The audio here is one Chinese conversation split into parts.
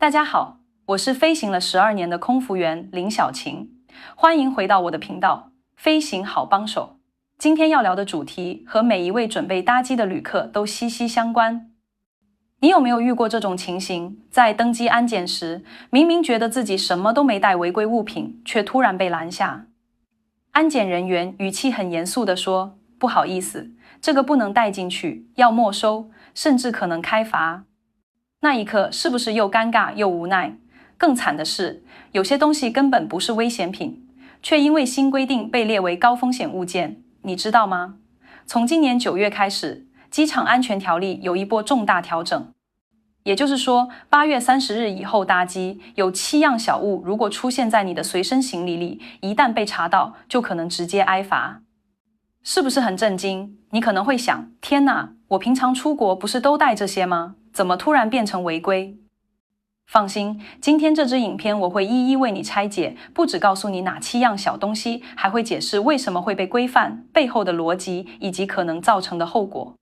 大家好，我是飞行了12年的空服员林小晴，欢迎回到我的频道，飞行好帮手。今天要聊的主题和每一位准备搭机的旅客都息息相关。你有没有遇过这种情形？在登机安检时，明明觉得自己什么都没带违规物品，却突然被拦下。安检人员语气很严肃地说：“不好意思，这个不能带进去，要没收，甚至可能开罚。”那一刻是不是又尴尬又无奈？更惨的是，有些东西根本不是危险品，却因为新规定被列为高风险物件。你知道吗？从今年9月开始，机场安全条例有一波重大调整。也就是说，8月30日以后搭机，有7样小物如果出现在你的随身行李里，一旦被查到，就可能直接挨罚。是不是很震惊？你可能会想，天哪，我平常出国不是都带这些吗？怎么突然变成违规？放心，今天这支影片我会一一为你拆解，不只告诉你哪7样小东西，还会解释为什么会被规范，背后的逻辑以及可能造成的后果。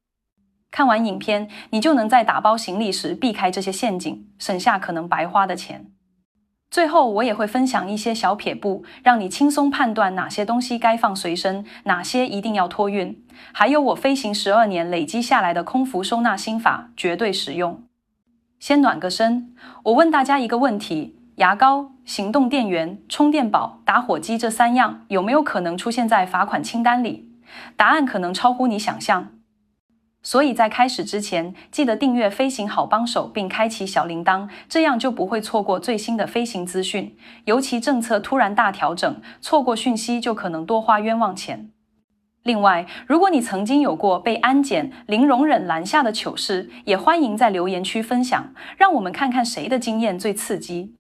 看完影片，你就能在打包行李时避开这些陷阱，省下可能白花的钱。最后，我也会分享一些小撇步，让你轻松判断哪些东西该放随身，哪些一定要托运。还有我飞行12年累积下来的空服收纳心法，绝对实用。先暖个身，我问大家一个问题：牙膏、行动电源、充电宝、打火机这3样有没有可能出现在罚款清单里？答案可能超乎你想象。所以在开始之前，记得订阅飞行好帮手并开启小铃铛，这样就不会错过最新的飞行资讯。尤其政策突然大调整，错过讯息就可能多花冤枉钱。另外，如果你曾经有过被安检零容忍拦下的糗事，也欢迎在留言区分享，让我们看看谁的经验最刺激。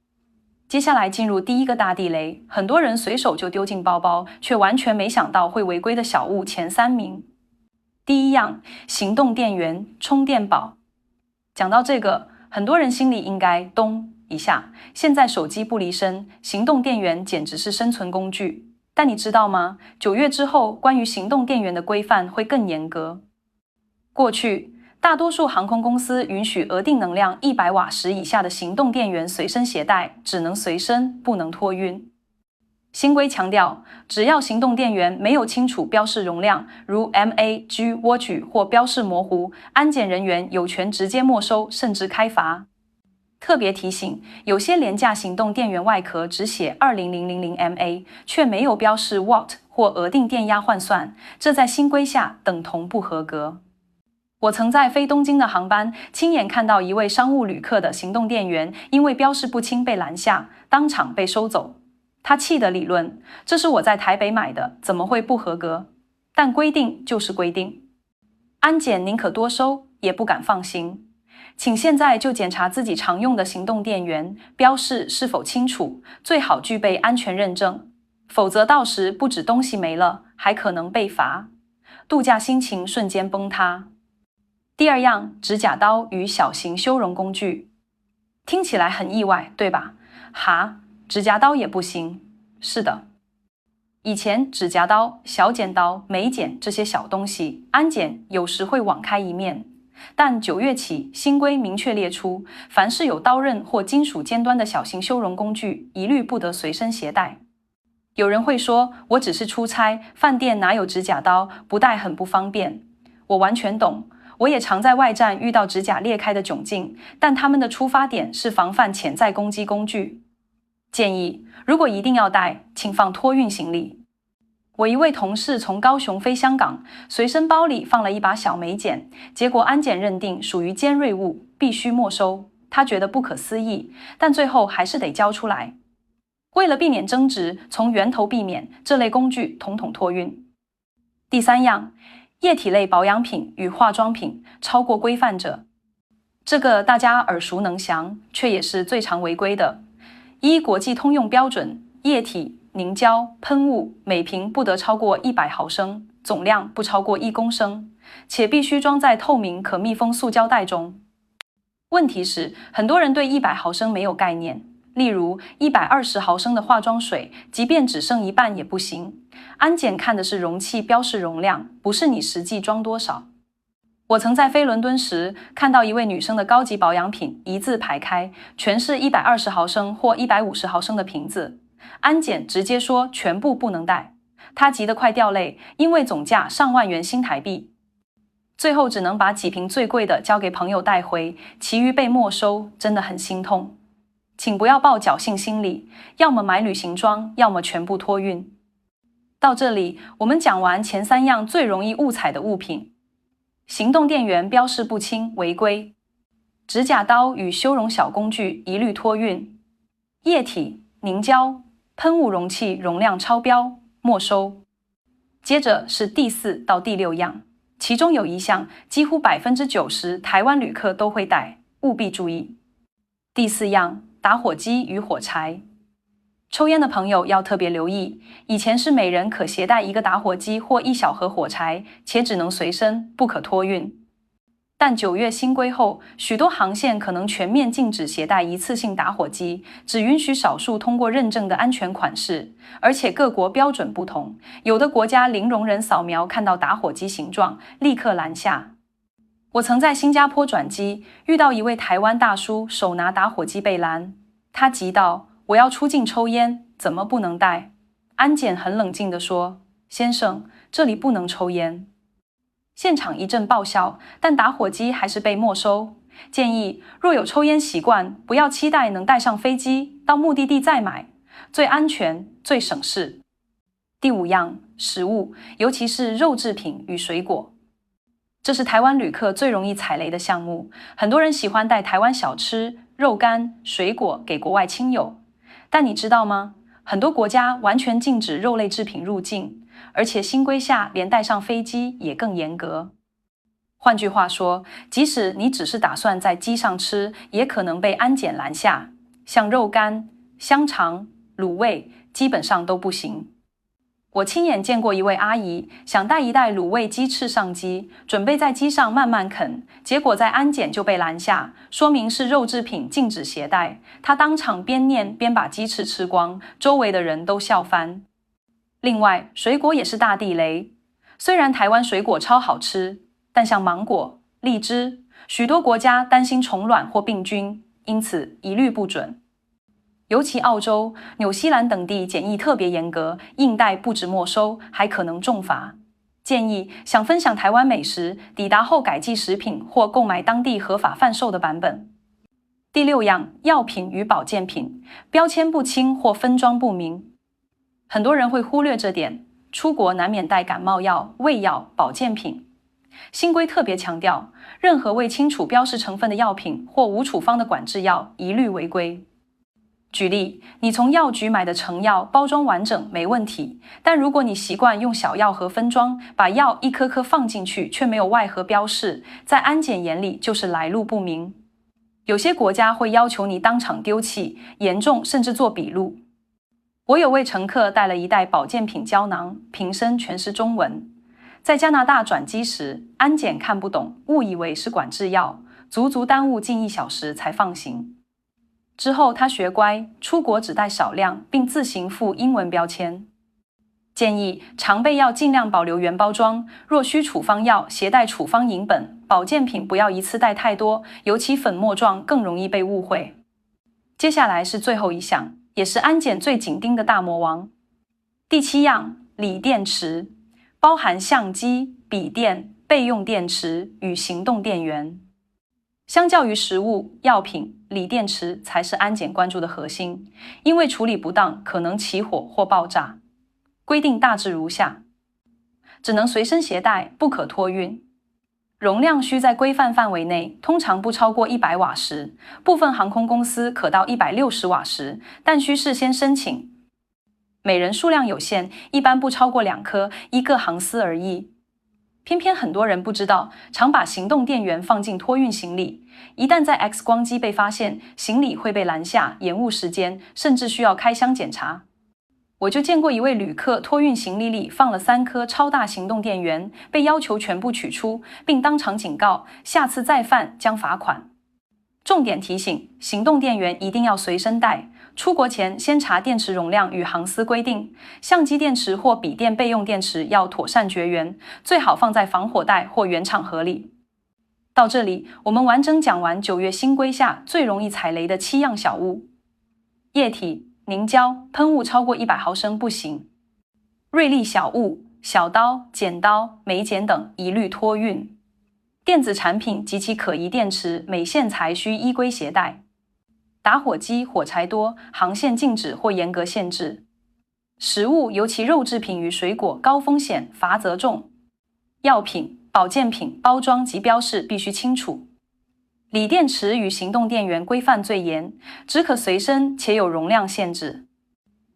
接下来进入第一个大地雷，很多人随手就丢进包包，却完全没想到会违规的小物前3名。第一样，行动电源、充电宝。讲到这个，很多人心里应该咚一下，现在手机不离身，行动电源简直是生存工具。但你知道吗？9月之后，关于行动电源的规范会更严格。过去，大多数航空公司允许额定能量100瓦时以下的行动电源随身携带，只能随身，不能托运。新规强调，只要行动电源没有清楚标示容量，如 mAh 涡距或标示模糊，安检人员有权直接没收，甚至开罚。特别提醒，有些廉价行动电源外壳只写20000 mA， 却没有标示 watt 或额定电压换算，这在新规下等同不合格。我曾在飞东京的航班亲眼看到一位商务旅客的行动电源因为标示不清被拦下，当场被收走。他气的理论：这是我在台北买的，怎么会不合格？但规定就是规定，安检宁可多收，也不敢放行。请现在就检查自己常用的行动电源，标示是否清楚，最好具备安全认证，否则到时不止东西没了，还可能被罚，度假心情瞬间崩塌。第二样，指甲刀与小型修容工具。听起来很意外，对吧？哈，指甲刀也不行？是的。以前指甲刀、小剪刀、美剪这些小东西，安检有时会网开一面。但9月起，新规明确列出，凡是有刀刃或金属尖端的小型修容工具，一律不得随身携带。有人会说，我只是出差，饭店哪有指甲刀，不带很不方便。我完全懂，我也常在外站遇到指甲裂开的窘境，但他们的出发点是防范潜在攻击工具。建议，如果一定要带，请放托运行李。我一位同事从高雄飞香港，随身包里放了一把小美剪，结果安检认定属于尖锐物，必须没收。他觉得不可思议，但最后还是得交出来。为了避免争执，从源头避免，这类工具统统托运。第3样，液体类保养品与化妆品超过规范者。这个大家耳熟能详，却也是最常违规的。依国际通用标准，液体、凝胶、喷雾每瓶不得超过100毫升，总量不超过1公升，且必须装在透明可密封塑胶袋中。问题是，很多人对100毫升没有概念，例如120毫升的化妆水，即便只剩一半也不行。安检看的是容器标示容量，不是你实际装多少。我曾在飞伦敦时看到一位女生的高级保养品一字排开，全是120毫升或150毫升的瓶子，安检直接说全部不能带，她急得快掉泪，因为总价上万元新台币。最后只能把几瓶最贵的交给朋友带回，其余被没收，真的很心痛。请不要抱侥幸心理，要么买旅行装，要么全部托运。到这里，我们讲完前3样最容易误踩的物品。行动电源标示不清，违规；指甲刀与修容小工具一律托运；液体、凝胶、喷雾容器容量超标，没收。接着是第4到第6样。其中有一项几乎90%台湾旅客都会带，务必注意。第4样，打火机与火柴。抽烟的朋友要特别留意，以前是每人可携带1个打火机或1小盒火柴，且只能随身，不可托运。但9月新规后，许多航线可能全面禁止携带一次性打火机，只允许少数通过认证的安全款式，而且各国标准不同，有的国家零容忍扫描看到打火机形状，立刻拦下。我曾在新加坡转机，遇到一位台湾大叔手拿打火机被拦，他急道：“我要出境抽烟，怎么不能带？”安检很冷静地说：“先生，这里不能抽烟。”现场一阵爆笑，但打火机还是被没收。建议若有抽烟习惯，不要期待能带上飞机，到目的地再买，最安全、最省事。第5样，食物，尤其是肉制品与水果。这是台湾旅客最容易踩雷的项目，很多人喜欢带台湾小吃、肉干、水果给国外亲友。但你知道吗？很多国家完全禁止肉类制品入境，而且新规下连带上飞机也更严格。换句话说，即使你只是打算在机上吃，也可能被安检拦下。像肉干、香肠、卤味，基本上都不行。我亲眼见过一位阿姨想带一袋卤味鸡翅上机，准备在机上慢慢啃，结果在安检就被拦下，说明是肉制品禁止携带。她当场边念边把鸡翅吃光，周围的人都笑翻。另外，水果也是大地雷。虽然台湾水果超好吃，但像芒果、荔枝，许多国家担心虫卵或病菌，因此一律不准。尤其澳洲、纽西兰等地检疫特别严格，硬带不止没收，还可能重罚。建议想分享台湾美食，抵达后改寄食品或购买当地合法贩售的版本。第6样，药品与保健品，标签不清或分装不明。很多人会忽略这点，出国难免带感冒药、胃药、保健品。新规特别强调，任何未清楚标示成分的药品或无处方的管制药，一律违规。举例，你从药局买的成药包装完整没问题，但如果你习惯用小药盒分装，把药一颗颗放进去却没有外盒标示，在安检眼里就是来路不明。有些国家会要求你当场丢弃，严重甚至做笔录。我有位乘客带了一袋保健品胶囊，瓶身全是中文。在加拿大转机时，安检看不懂，误以为是管制药，足足耽误近1小时才放行。之后他学乖，出国只带少量，并自行附英文标签。建议常备药尽量保留原包装，若需处方药，携带处方影本。保健品不要一次带太多，尤其粉末状更容易被误会。接下来是最后一项，也是安检最紧盯的大魔王。第7样，锂电池，包含相机、笔电、备用电池与行动电源。相较于食物、药品，锂电池才是安检关注的核心，因为处理不当可能起火或爆炸。规定大致如下：只能随身携带，不可托运。容量需在规范范围内，通常不超过100瓦时，部分航空公司可到160瓦时，但需事先申请。每人数量有限，一般不超过2颗，依各航司而异。偏偏很多人不知道，常把行动电源放进托运行李，一旦在 X 光机被发现，行李会被拦下，延误时间，甚至需要开箱检查。我就见过一位旅客托运行李里放了3颗超大行动电源，被要求全部取出，并当场警告，下次再犯将罚款。重点提醒，行动电源一定要随身带，出国前先查电池容量与航司规定，相机电池或笔电备用电池要妥善绝缘，最好放在防火袋或原厂盒里。到这里，我们完整讲完9月新规下最容易踩雷的7样小物：液体、凝胶、喷雾超过100毫升不行；锐利小物、小刀、剪刀、眉剪等一律托运；电子产品及其可疑电池、镁线材需依规携带；打火机火柴多，航线禁止或严格限制；食物尤其肉制品与水果高风险，罚则重；药品、保健品包装及标示必须清楚；锂电池与行动电源规范最严，只可随身且有容量限制。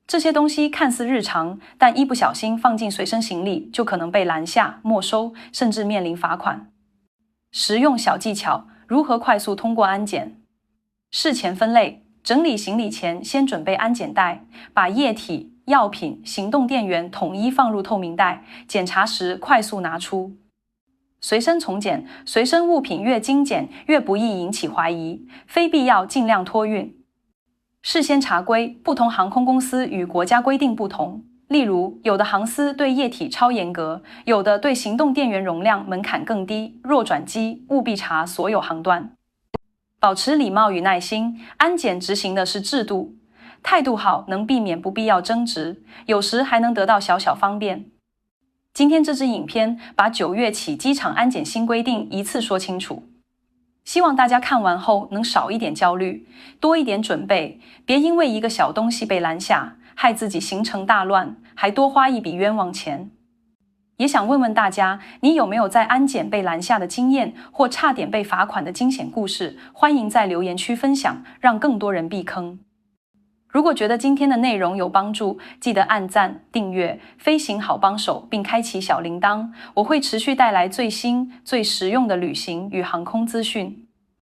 这些东西看似日常，但一不小心放进随身行李，就可能被拦下、没收，甚至面临罚款。实用小技巧：如何快速通过安检？事前分类，整理行李前先准备安检袋，把液体、药品、行动电源统一放入透明袋，检查时快速拿出。随身从简，随身物品越精简，越不易引起怀疑，非必要尽量托运。事先查规，不同航空公司与国家规定不同。例如，有的航司对液体超严格，有的对行动电源容量门槛更低。若转机，务必查所有航段。保持礼貌与耐心，安检执行的是制度，态度好能避免不必要争执，有时还能得到小小方便。今天这支影片把9月起机场安检新规定一次说清楚，希望大家看完后能少一点焦虑，多一点准备，别因为一个小东西被拦下，害自己行程大乱，还多花一笔冤枉钱。也想问问大家，你有没有在安检被拦下的经验，或差点被罚款的惊险故事？欢迎在留言区分享，让更多人避坑。如果觉得今天的内容有帮助，记得按赞、订阅飞行好帮手，并开启小铃铛，我会持续带来最新、最实用的旅行与航空资讯。